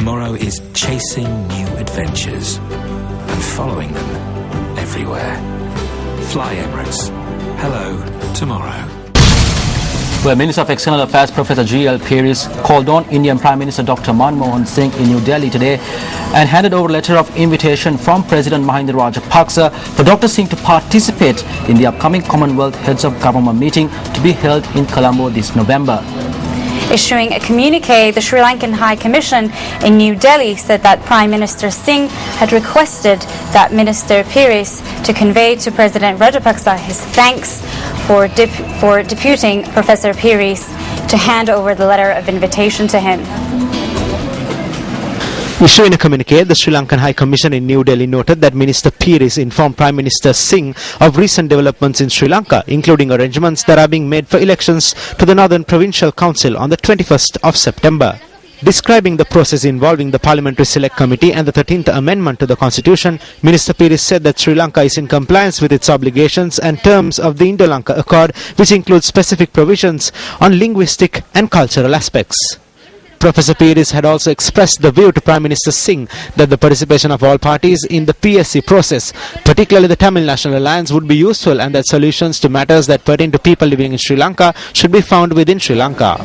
Tomorrow is chasing new adventures and following them everywhere. Fly Emirates. Hello, tomorrow. Well, Minister of External Affairs Professor G.L. Peiris called on Indian Prime Minister Dr. Manmohan Singh in New Delhi today and handed over a letter of invitation from President Mahinda Rajapaksa for Dr. Singh to participate in the upcoming Commonwealth Heads of Government meeting to be held in Colombo this November. Issuing a communique, the Sri Lankan High Commission in New Delhi said that Prime Minister Singh had requested that Minister Peiris to convey to President Rajapaksa his thanks for deputing Professor Peiris to hand over the letter of invitation to him. Issuing a communique, the Sri Lankan High Commission in New Delhi noted that Minister Peiris informed Prime Minister Singh of recent developments in Sri Lanka, including arrangements that are being made for elections to the Northern Provincial Council on the 21st of September. Describing the process involving the Parliamentary Select Committee and the 13th Amendment to the Constitution, Minister Peiris said that Sri Lanka is in compliance with its obligations and terms of the Indo-Lanka Accord, which includes specific provisions on linguistic and cultural aspects. Professor Peiris had also expressed the view to Prime Minister Singh that the participation of all parties in the PSC process, particularly the Tamil National Alliance, would be useful and that solutions to matters that pertain to people living in Sri Lanka should be found within Sri Lanka.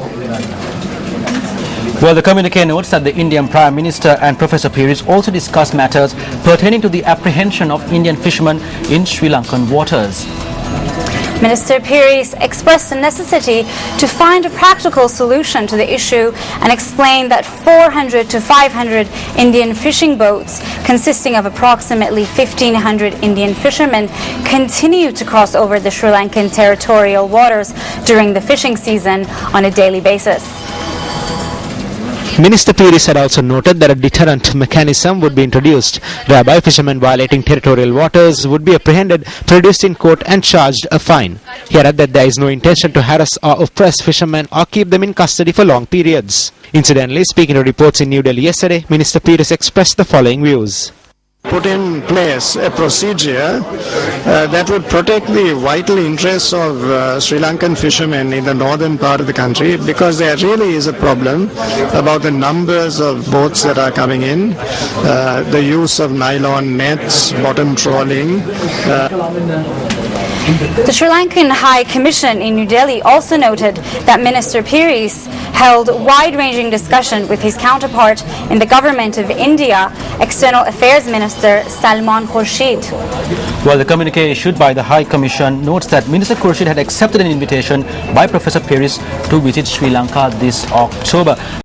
Well, the communique notes that the Indian Prime Minister and Professor Peiris also discussed matters pertaining to the apprehension of Indian fishermen in Sri Lankan waters. Minister Peiris expressed the necessity to find a practical solution to the issue and explained that 400 to 500 Indian fishing boats, consisting of approximately 1,500 Indian fishermen, continue to cross over the Sri Lankan territorial waters during the fishing season on a daily basis. Minister Peiris had also noted that a deterrent mechanism would be introduced, whereby fishermen violating territorial waters would be apprehended, produced in court and charged a fine. He added that there is no intention to harass or oppress fishermen or keep them in custody for long periods. Incidentally, speaking to reports in New Delhi yesterday, Minister Peiris expressed the following views. Put in place a procedure that would protect the vital interests of Sri Lankan fishermen in the northern part of the country, because there really is a problem about the numbers of boats that are coming in, the use of nylon nets, bottom trawling. The Sri Lankan High Commission in New Delhi also noted that Minister Peiris held wide-ranging discussion with his counterpart in the Government of India, External Affairs Minister Salman Khurshid. Well, the communique issued by the High Commission notes that Minister Khurshid had accepted an invitation by Professor Peiris to visit Sri Lanka this October.